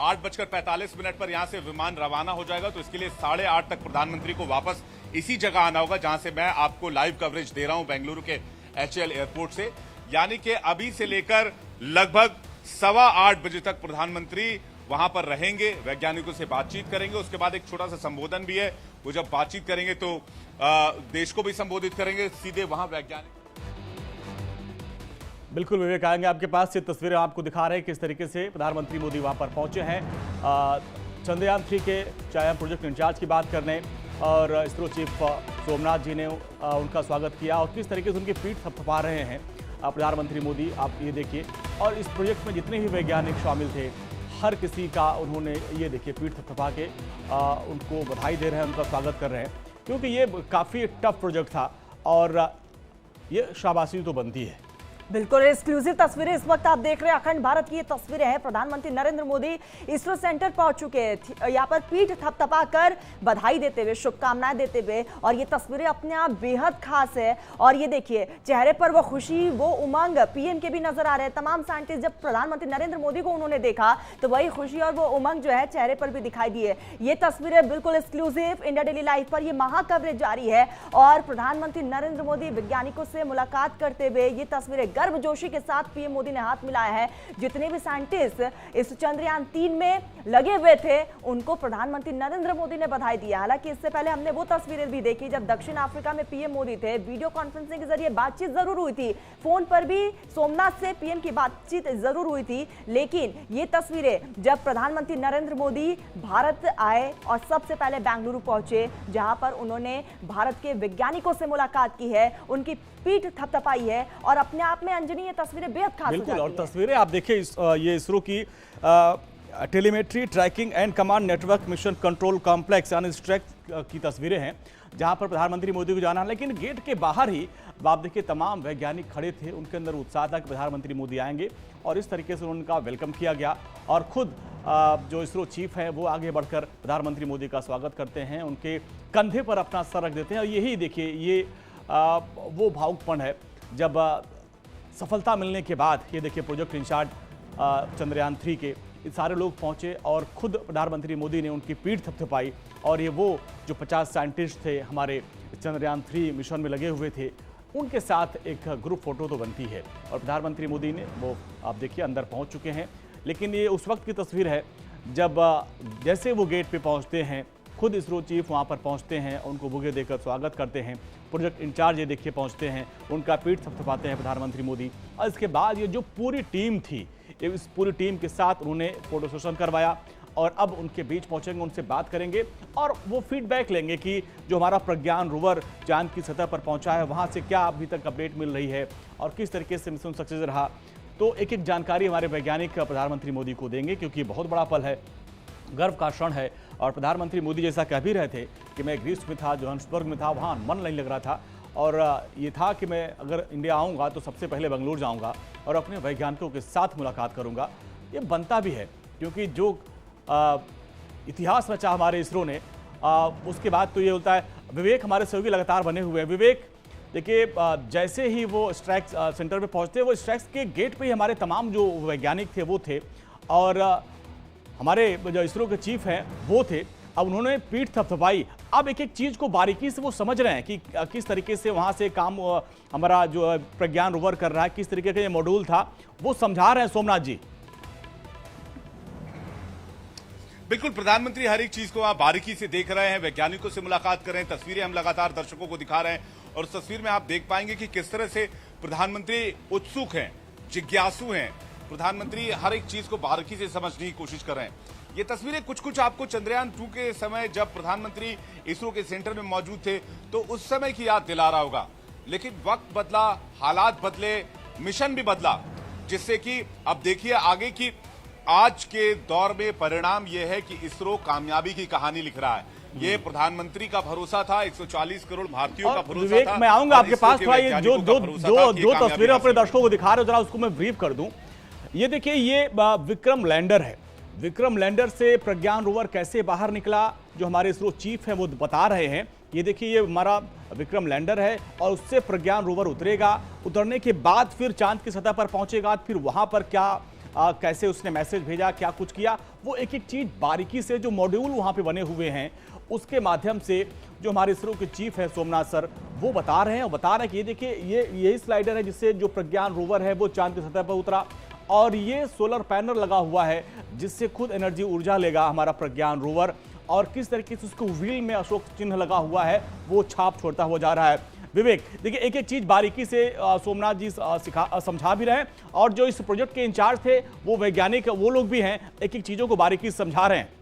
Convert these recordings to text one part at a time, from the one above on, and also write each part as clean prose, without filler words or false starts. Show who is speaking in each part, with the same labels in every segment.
Speaker 1: 8:45 पर यहां से विमान रवाना हो जाएगा। तो इसके लिए 8:30 तक प्रधानमंत्री को वापस इसी जगह आना होगा जहां से मैं आपको लाइव कवरेज दे रहा हूं बेंगलुरु के HAL एयरपोर्ट से। यानी कि अभी से लेकर लगभग 8:15 बजे तक प्रधानमंत्री वहां पर रहेंगे, वैज्ञानिकों से बातचीत करेंगे। उसके बाद एक छोटा सा संबोधन भी है। वो जब बातचीत करेंगे तो देश को भी संबोधित करेंगे, सीधे वहां वैज्ञानिक।
Speaker 2: बिल्कुल विवेक, आएंगे आपके पास। ये तस्वीरें आपको दिखा रहे हैं किस तरीके से प्रधानमंत्री मोदी वहां पर पहुंचे हैं चंद्रयान 3 के चायांत प्रोजेक्ट इंचार्ज की बात करने, और इसरो चीफ सोमनाथ जी ने उनका स्वागत किया और किस तरीके से उनकी पीठ थपथपा रहे हैं प्रधानमंत्री मोदी। आप ये देखिए, और इस प्रोजेक्ट में जितने भी वैज्ञानिक शामिल थे हर किसी का उन्होंने ये देखिए पीठ थपथपा के उनको बधाई दे रहे हैं, उनका स्वागत कर रहे हैं, क्योंकि ये काफ़ी टफ प्रोजेक्ट था और ये शाबाशी तो बनती है।
Speaker 3: बिल्कुल एक्सक्लूसिव तस्वीरें इस वक्त आप देख रहे हैं, अखंड भारत की ये तस्वीरें हैं। प्रधानमंत्री नरेंद्र मोदी इसरो सेंटर पहुंच चुके हैं, यहाँ पर पीठ थपथपा कर बधाई देते हुए, शुभकामनाएं देते हुए, और ये तस्वीरें अपने आप बेहद खास है। और ये देखिए चेहरे पर वो खुशी, वो उमंग पीएम के भी नजर आ रहे हैं। तमाम साइंटिस्ट जब प्रधानमंत्री नरेंद्र मोदी को उन्होंने देखा तो वही खुशी और वो उमंग जो है चेहरे पर भी दिखाई दिए। ये तस्वीरें बिल्कुल एक्सक्लूसिव इंडिया डेली लाइफ पर ये महा कवरेज जारी है और प्रधानमंत्री नरेंद्र मोदी वैज्ञानिकों से मुलाकात करते हुए ये तस्वीरें गर्मजोशी के साथ पीएम मोदी ने हाथ मिलाया है। जितने भी साइंटिस्ट इस चंद्रयान 3 में लगे हुए थे उनको प्रधानमंत्री नरेंद्र मोदी ने बधाई दिया। हालांकि इससे पहले हमने वो तस्वीरें भी देखी जब दक्षिण अफ्रीका में पीएम मोदी थे, वीडियो कॉन्फ्रेंसिंग के जरिए बातचीत जरूर हुई थी, फोन पर भी सोमनाथ से पीएम की बातचीत जरूर हुई थी, लेकिन ये तस्वीरें जब प्रधानमंत्री नरेंद्र मोदी भारत आए और सबसे पहले बेंगलुरु पहुंचे जहां पर उन्होंने भारत के वैज्ञानिकों से मुलाकात की है, उनकी पीठ थपथपाई है और अपने आप में अंजनी ये तस्वीरें बेहद खास
Speaker 2: बिल्कुल। और तस्वीरें आप देखिए, ये इसरो की telemetry tracking and command network mission control complex यानी स्ट्रैक की तस्वीरें हैं जहां पर प्रधानमंत्री मोदी को जाना है। लेकिन गेट के बाहर ही आप देखिए तमाम वैज्ञानिक खड़े थे, उनके अंदर उत्साह था कि प्रधानमंत्री मोदी आएंगे और इस तरीके से उनका वेलकम किया गया। और खुद जो इसरो चीफ हैं वो आगे बढ़कर प्रधानमंत्री मोदी का स्वागत करते हैं, उनके कंधे पर अपना सर रख देते हैं। और यही देखिए ये वो भावुकपन है जब सफलता मिलने के बाद ये देखिए प्रोजेक्ट इंचार्ज चंद्रयान 3 के सारे लोग पहुंचे और खुद प्रधानमंत्री मोदी ने उनकी पीठ थपथपाई। और ये वो जो 50 साइंटिस्ट थे हमारे चंद्रयान 3 मिशन में लगे हुए थे, उनके साथ एक ग्रुप फोटो तो बनती है। और प्रधानमंत्री मोदी ने वो आप देखिए अंदर पहुंच चुके हैं। लेकिन ये उस वक्त की तस्वीर है जब जैसे वो गेट पे पहुंचते हैं, खुद इसरो चीफ वहां पर पहुंचते हैं, उनको बुके देकर स्वागत करते हैं। प्रोजेक्ट इंचार्ज ये देखिए पहुंचते हैं, उनका पीठ थपथपाते हैं प्रधानमंत्री मोदी। और इसके बाद ये जो पूरी टीम थी, इस पूरी टीम के साथ उन्होंने फोटो सेशन करवाया और अब उनके बीच पहुंचेंगे, उनसे बात करेंगे और वो फीडबैक लेंगे कि जो हमारा प्रज्ञान रोवर चांद की सतह पर पहुंचा है वहां से क्या अभी तक अपडेट मिल रही है और किस तरीके से मिशन सक्सेस रहा। तो एक एक जानकारी हमारे वैज्ञानिक प्रधानमंत्री मोदी को देंगे, क्योंकि बहुत बड़ा पल है, गर्व का क्षण है। और प्रधानमंत्री मोदी जैसा कह भी रहे थे कि मैं ग्रीस में था, जोहान्सबर्ग में था, वहाँ मन नहीं लग रहा था और ये था कि मैं अगर इंडिया आऊँगा तो सबसे पहले बेंगलुरु जाऊँगा और अपने वैज्ञानिकों के साथ मुलाकात करूँगा। ये बनता भी है, क्योंकि जो इतिहास रचा हमारे इसरो ने, उसके बाद तो ये होता है। विवेक हमारे सहयोगी लगातार बने हुए हैं। विवेक देखिए, जैसे ही वो स्ट्रैक सेंटर पे पहुंचते, वो स्ट्रैक्स के गेट पे ही हमारे तमाम जो वैज्ञानिक थे वो थे और हमारे जो इसरो के चीफ हैं वो थे। अब उन्होंने पीठ थपथपाई। अब एक एक चीज़ को बारीकी से वो समझ रहे हैं कि किस तरीके से वहाँ से काम हमारा जो प्रज्ञान रोवर कर रहा है, किस तरीके का ये मॉड्यूल था, वो समझा रहे हैं सोमनाथ जी।
Speaker 1: बिल्कुल, प्रधानमंत्री हर एक चीज को आप बारीकी से देख रहे हैं, वैज्ञानिकों से मुलाकात कर रहे हैं, तस्वीरें हम लगातार दर्शकों को दिखा रहे हैं और उस तस्वीर में आप देख पाएंगे कि किस तरह से प्रधानमंत्री उत्सुक हैं, जिज्ञासु हैं। प्रधानमंत्री हर एक चीज को बारीकी से समझने की कोशिश कर रहे हैं। ये तस्वीरें कुछ आपको चंद्रयान 2 के समय जब प्रधानमंत्री इसरो के सेंटर में मौजूद थे तो उस समय की याद दिला रहा होगा। लेकिन वक्त बदला, हालात बदले, मिशन भी बदला, जिससे कि अब देखिए आगे की आज के दौर में परिणाम यह है कि इसरो कामयाबी की कहानी लिख रहा है। ये प्रधानमंत्री का भरोसा था, 140 करोड़ भारतीयों का भरोसा था।
Speaker 2: मैं आऊंगा आपके पास, थोड़ा ये जो तस्वीरें अपने दर्शकों को दिखा रहे हो जरा उसको मैं ब्रीफ कर दूं। ये देखिए, ये विक्रम लैंडर है। विक्रम लैंडर से प्रज्ञान रोवर कैसे बाहर निकला, जो हमारे इसरो चीफ हैं वो बता रहे हैं। ये देखिए, ये हमारा विक्रम लैंडर है और उससे प्रज्ञान रोवर उतरेगा। उतरने के बाद फिर चांद की सतह पर पहुंचेगा, फिर वहां पर क्या कैसे उसने मैसेज भेजा, क्या कुछ किया, वो एक एक चीज बारीकी से जो मॉड्यूल वहां पे बने हुए हैं उसके माध्यम से जो हमारे इसरो के चीफ है सोमनाथ सर वो बता रहे हैं, और बता रहे हैं कि ये देखिए ये यही स्लाइडर है जिससे जो प्रज्ञान रोवर है वो चांद की सतह पर उतरा, और ये सोलर पैनल लगा हुआ है जिससे खुद एनर्जी ऊर्जा लेगा हमारा प्रज्ञान रोवर, और किस तरीके से उसको व्हील में अशोक चिन्ह लगा हुआ है वो छाप छोड़ता हुआ जा रहा है। विवेक, देखिए एक एक चीज बारीकी से सोमनाथ जी समझा भी रहे हैं, और जो इस प्रोजेक्ट के इंचार्ज थे वो वैज्ञानिक वो लोग भी हैं, एक एक चीजों को बारीकी से समझा रहे हैं।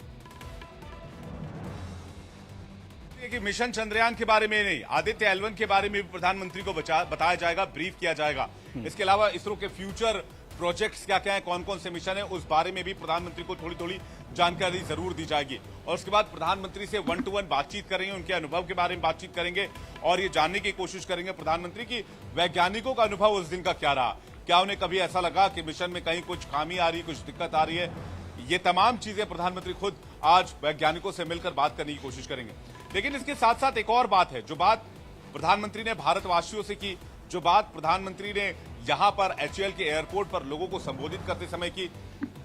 Speaker 1: कि मिशन चंद्रयान के बारे में नहीं, आदित्य L1 के बारे में भी प्रधानमंत्री को बताया जाएगा, ब्रीफ किया जाएगा। इसके अलावा इसरो के फ्यूचर प्रोजेक्ट्स क्या क्या है, कौन कौन से मिशन है, उस बारे में भी प्रधानमंत्री को थोड़ी थोड़ी जानकारी जरूर दी जाएगी। और उसके बाद प्रधानमंत्री से 1-to-1 बातचीत करेंगे, उनके अनुभव के बारे में बातचीत करेंगे, और ये जानने की कोशिश करेंगे प्रधानमंत्री की वैज्ञानिकों का अनुभव उस दिन का क्या रहा, क्या उन्हें कभी ऐसा लगा कि मिशन में कहीं कुछ खामी आ रही, कुछ दिक्कत आ रही है। ये तमाम चीजें प्रधानमंत्री खुद आज वैज्ञानिकों से मिलकर बात करने की कोशिश करेंगे। लेकिन इसके साथ साथ एक और बात है, जो बात प्रधानमंत्री ने भारतवासियों से की, जो बात प्रधानमंत्री ने यहां पर HAL के एयरपोर्ट पर लोगों को संबोधित करते समय की,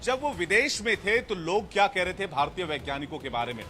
Speaker 1: जब वो विदेश में थे तो लोग क्या कह रहे थे भारतीय वैज्ञानिकों के बारे में,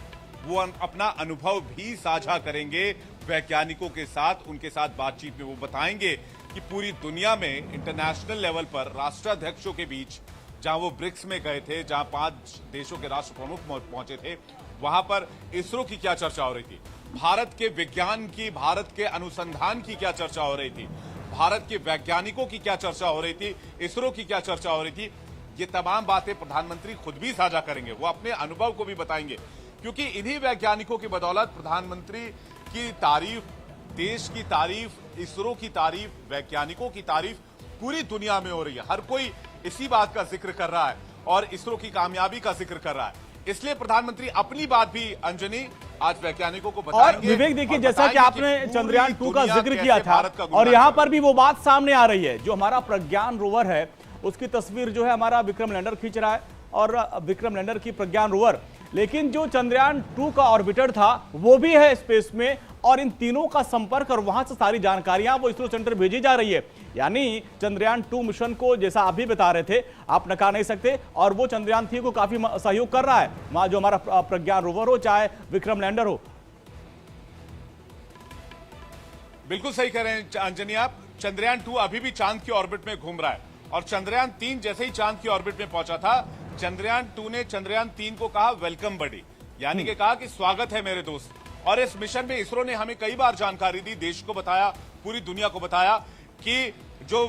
Speaker 1: वो अपना अनुभव भी साझा करेंगे वैज्ञानिकों के साथ। उनके साथ बातचीत में वो बताएंगे कि पूरी दुनिया में इंटरनेशनल लेवल पर राष्ट्राध्यक्षों के बीच, जहां वो ब्रिक्स में गए थे, जहां 5 देशों के राष्ट्र प्रमुख पहुंचे थे, वहां पर इसरो की क्या चर्चा हो रही थी, भारत के विज्ञान की, भारत के अनुसंधान की क्या चर्चा हो रही थी, भारत के वैज्ञानिकों की क्या चर्चा हो रही थी, इसरो की क्या चर्चा हो रही थी। ये तमाम बातें प्रधानमंत्री खुद भी साझा करेंगे, वो अपने अनुभव को भी बताएंगे, क्योंकि इन्हीं वैज्ञानिकों की बदौलत प्रधानमंत्री की तारीफ, देश की तारीफ, इसरो की तारीफ, वैज्ञानिकों की तारीफ पूरी दुनिया में हो रही है। हर कोई इसी बात का जिक्र कर रहा है और इसरो की कामयाबी का जिक्र कर रहा है। इसलिए प्रधानमंत्री अपनी बात भी अंजनी आज वैज्ञानिकों को बताएंगे।
Speaker 2: और विवेक देखिए, जैसा कि आपने चंद्रयान 2 का जिक्र किया था, और यहाँ पर भी वो बात सामने आ रही है, जो हमारा प्रज्ञान रोवर है उसकी तस्वीर जो है हमारा विक्रम लैंडर खींच रहा है, और विक्रम लैंडर की प्रज्ञान रोवर, लेकिन जो चंद्रयान 2 का ऑर्बिटर था वो भी है स्पेस में, और इन तीनों का संपर्क और वहां से सारी जानकारियां वो इसरो सेंटर भेजी जा रही है। यानी चंद्रयान 2 मिशन को, जैसा आप भी बता रहे थे, आप नकार नहीं सकते, और वो चंद्रयान 3 को काफी सहयोग कर रहा है, वहां जो हमारा प्रज्ञान रोवर हो चाहे विक्रम लैंडर हो।
Speaker 1: बिल्कुल सही कह रहे हैं अंजनी आप। चंद्रयान 2 अभी भी चांद की ऑर्बिट में घूम रहा है, और चंद्रयान 3 जैसे ही चांद की ऑर्बिट में पहुंचा था, चंद्रयान 2 ने चंद्रयान 3 को कहा वेलकम बडी, यानी कि कहा कि स्वागत है मेरे दोस्त। और इस मिशन में इसरो ने हमें कई बार जानकारी दी, देश को बताया, पूरी दुनिया को बताया कि जो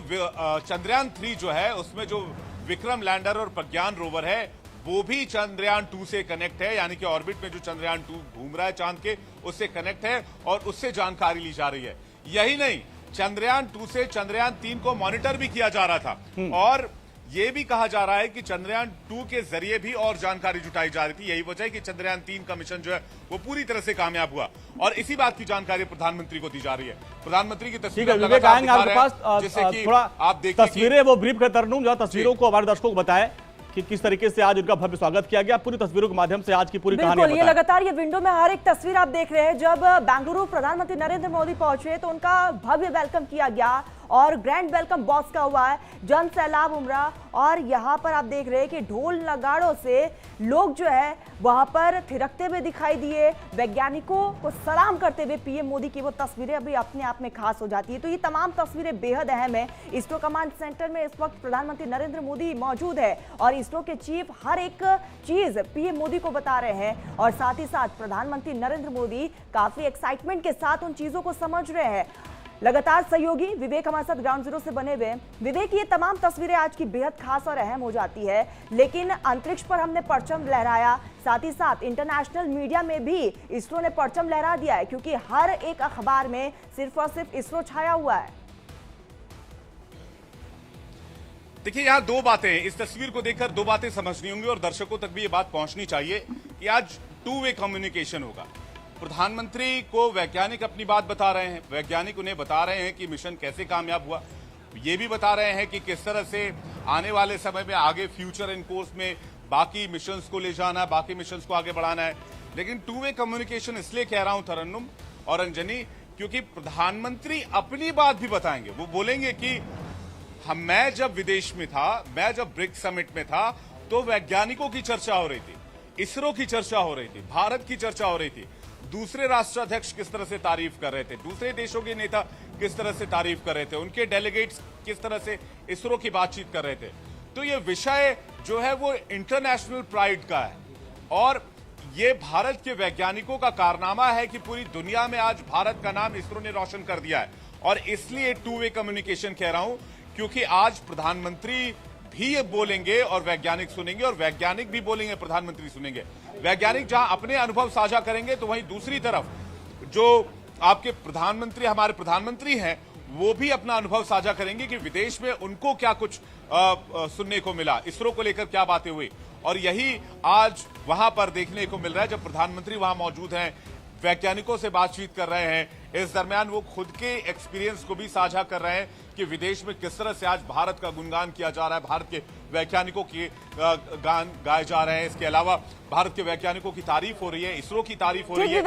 Speaker 1: चंद्रयान 3 जो है उसमें जो विक्रम लैंडर और प्रज्ञान रोवर है वो भी चंद्रयान 2 से कनेक्ट है, यानी कि ऑर्बिट में जो चंद्रयान 2 घूम रहा है चांद के, उससे कनेक्ट है और उससे जानकारी ली जा रही है। यही नहीं, चंद्रयान 2 से चंद्रयान 3 को मॉनिटर भी किया जा रहा था, और यह भी कहा जा रहा है कि चंद्रयान 2 के जरिए भी और जानकारी जुटाई जा रही थी। यही वजह है कि चंद्रयान 3 का मिशन जो है वो पूरी तरह से कामयाब हुआ, और इसी बात की जानकारी प्रधानमंत्री को दी जा रही है। प्रधानमंत्री की तस्वीरें
Speaker 2: आपके पास थोड़ा
Speaker 1: आप देखिए
Speaker 2: तस्वीरें वो ब्रीफ कर तरनूम, जो तस्वीरों को हमारे दर्शकों को बताएं कि किस तरीके से आज उनका भव्य स्वागत किया गया, पूरी तस्वीरों के माध्यम से आज की पूरी कहानी।
Speaker 3: ये लगातार ये विंडो में हर एक तस्वीर आप देख रहे हैं। जब बेंगलुरु प्रधानमंत्री नरेंद्र मोदी पहुंचे तो उनका भव्य वेलकम किया गया, और ग्रैंड वेलकम बॉस का हुआ है, जन सैलाब उमड़ा, और यहाँ पर आप देख रहे हैं कि ढोल नगाड़ों से लोग जो है वहां पर थिरकते हुए दिखाई दिए, वैज्ञानिकों को सलाम करते हुए पीएम मोदी की वो तस्वीरें अभी अपने आप में खास हो जाती है। तो ये तमाम तस्वीरें बेहद अहम है। इसरो कमांड सेंटर में इस वक्त प्रधानमंत्री नरेंद्र मोदी मौजूद है, और इसरो के चीफ हर एक चीज पीएम मोदी को बता रहे हैं, और साथ ही साथ प्रधानमंत्री नरेंद्र मोदी काफी एक्साइटमेंट के साथ उन चीजों को समझ रहे हैं। लगातार सहयोगी विवेक हमारे साथ ग्राउंड जीरो से बने हुए। विवेक, ये तमाम तस्वीरें आज की बेहद खास और अहम हो जाती है, लेकिन अंतरिक्ष पर हमने परचम लहराया, साथ ही साथ इंटरनेशनल मीडिया में भी इसरो ने परचम लहरा दिया है, क्योंकि हर एक अखबार में सिर्फ और सिर्फ इसरो छाया हुआ है।
Speaker 1: देखिए, यहाँ दो बातें हैं, इस तस्वीर को देखकर दो बातें समझनी होंगी, और दर्शकों तक भी ये बात पहुंचनी चाहिए कि आज 2-वे कम्युनिकेशन होगा। प्रधानमंत्री को वैज्ञानिक अपनी बात बता रहे हैं, वैज्ञानिक उन्हें बता रहे हैं कि मिशन कैसे कामयाब हुआ, ये भी बता रहे हैं कि किस तरह से आने वाले समय में आगे फ्यूचर इन कोर्स में बाकी मिशंस को ले जाना है, बाकी मिशंस को आगे बढ़ाना है। लेकिन 2-वे कम्युनिकेशन इसलिए कह रहा हूं तरन्नुम और अंजनी, क्योंकि प्रधानमंत्री अपनी बात भी बताएंगे। वो बोलेंगे कि मैं जब विदेश में था, मैं जब ब्रिक्स समिट में था, तो वैज्ञानिकों की चर्चा हो रही थी, इसरो की चर्चा हो रही थी, भारत की चर्चा हो रही थी, दूसरे राष्ट्राध्यक्ष किस तरह से तारीफ कर रहे थे, दूसरे देशों के नेता किस तरह से तारीफ कर रहे थे, उनके डेलीगेट्स किस तरह से इसरो की बातचीत कर रहे थे। तो ये विषय जो है वो इंटरनेशनल प्राइड का है और ये भारत के वैज्ञानिकों का कारनामा है कि पूरी दुनिया में आज भारत का नाम इसरो ने रोशन कर दिया है। और इसलिए टू वे कम्युनिकेशन कह रहा हूं, क्योंकि आज प्रधानमंत्री भी ये बोलेंगे और वैज्ञानिक सुनेंगे और वैज्ञानिक भी बोलेंगे, प्रधानमंत्री सुनेंगे। वैज्ञानिक जहां अपने अनुभव साझा करेंगे तो वहीं दूसरी तरफ जो आपके प्रधानमंत्री, हमारे प्रधानमंत्री हैं, वो भी अपना अनुभव साझा करेंगे कि विदेश में उनको क्या कुछ सुनने को मिला, इसरो को लेकर क्या बातें हुई। और यही आज वहां पर देखने को मिल रहा है जब प्रधानमंत्री वहां मौजूद हैं, वैज्ञानिकों से बातचीत कर रहे हैं। इस दरमियान वो खुद के एक्सपीरियंस को भी साझा कर रहे हैं कि विदेश में किस तरह से आज भारत का गुणगान किया जा रहा है, भारत के वैज्ञानिकों के गान गाए जा रहे हैं। इसके अलावा भारत के वैज्ञानिकों की तारीफ हो रही है, इसरो की तारीफ हो रही है।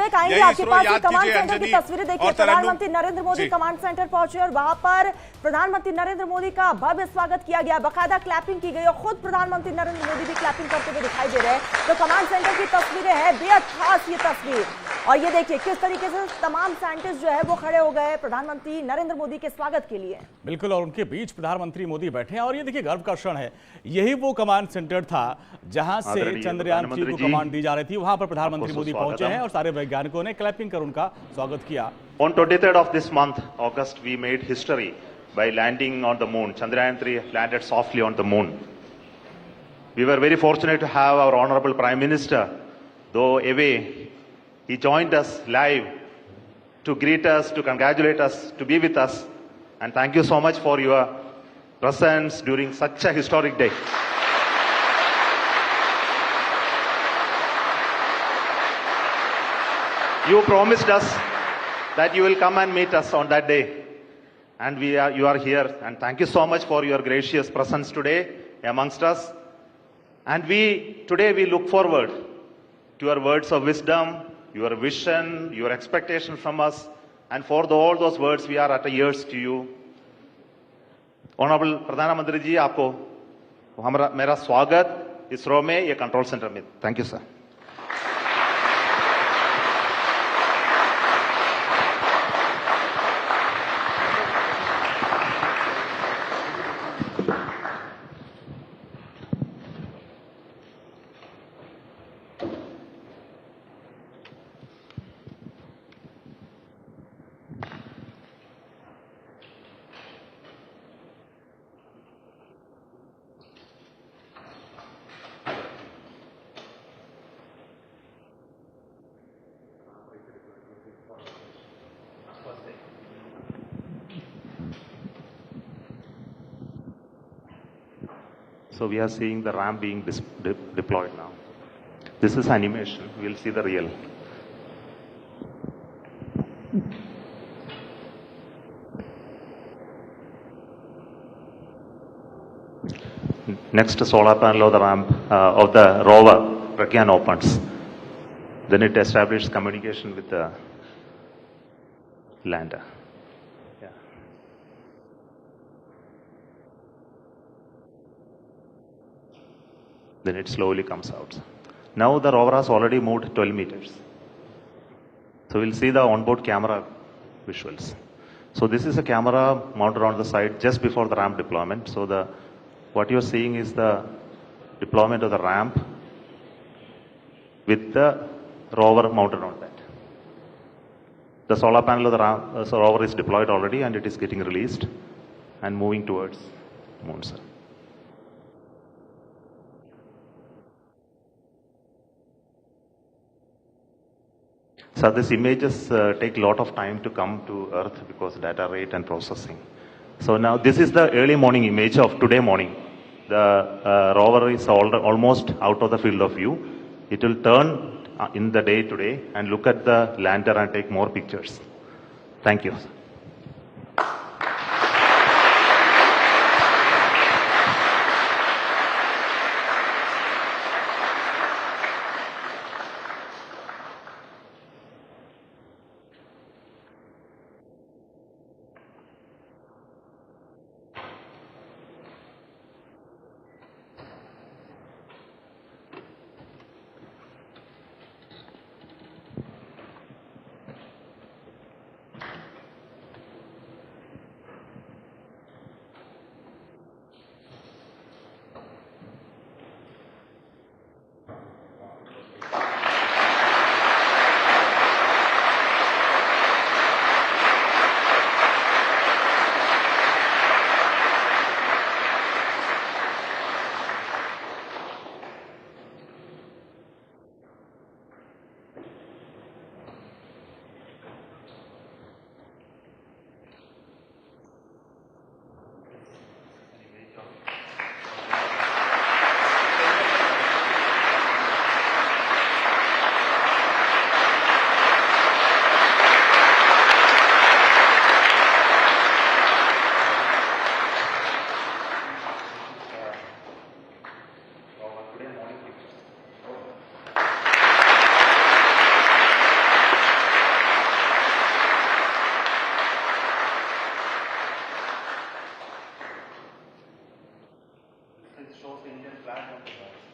Speaker 3: तस्वीरें देखिए, प्रधानमंत्री नरेंद्र मोदी कमांड सेंटर पहुंचे और वहां पर प्रधानमंत्री नरेंद्र मोदी का भव्य स्वागत किया गया, बाकायदा क्लैपिंग की गई और खुद प्रधानमंत्री नरेंद्र मोदी भी क्लैपिंग करते हुए दिखाई दे रहे हैं। तो कमांड सेंटर की तस्वीरें हैं, बेहद खास ये तस्वीर। और ये देखिए किस तरीके से तमाम साइंटिस्ट जो है वो खड़े हो गए प्रधानमंत्री नरेंद्र मोदी के स्वागत के लिए।
Speaker 2: बिल्कुल, और उनके बीच प्रधानमंत्री मोदी बैठे हैं और ये देखिए गर्व का क्षण है। यही वो कमांड सेंटर था जहां से चंद्रयान-3 को कमांड दी जा रही थी। वहां पर प्रधानमंत्री मोदी पहुंचे हैं और सारे वैज्ञानिकों ने क्लैपिंग कर उनका स्वागत किया।
Speaker 4: On 23rd of this month, August, we made history by landing on the moon. Chandrayaan-3 landed softly on the moon. We were very fortunate to have our honorable Prime Minister, though away, he joined us live to greet us, to congratulate us, to be with us. And thank you so much for your presence during such a historic day. You promised us that you will come and meet us on that day. And you are here. And thank you so much for your gracious presence today amongst us. And today we look forward to your words of wisdom, your vision, your expectation from us. And for all those words, we are at ears to you. Honorable प्रधानमंत्री जी, आपको मेरा स्वागत इसरो में, ये control centre में। Thank you sir. So we are seeing the ramp being deployed now. This is animation. We'll see the real. Next solar panel of the ramp of the rover Pragyan opens. Then it establishes communication with the lander. Then it slowly comes out. Now the rover has already moved 12 meters. So we'll see the onboard camera visuals. So this is a camera mounted on the side just before the ramp deployment. So what you're seeing is the deployment of the ramp with the rover mounted on that. The solar panel of the rover is deployed already and it is getting released and moving towards moon, sir. So these images take a lot of time to come to Earth because data rate and processing. So now this is the early morning image of today morning. The rover is almost out of the field of view. It will turn in the day today and look at the lander and take more pictures. Thank you. flag on the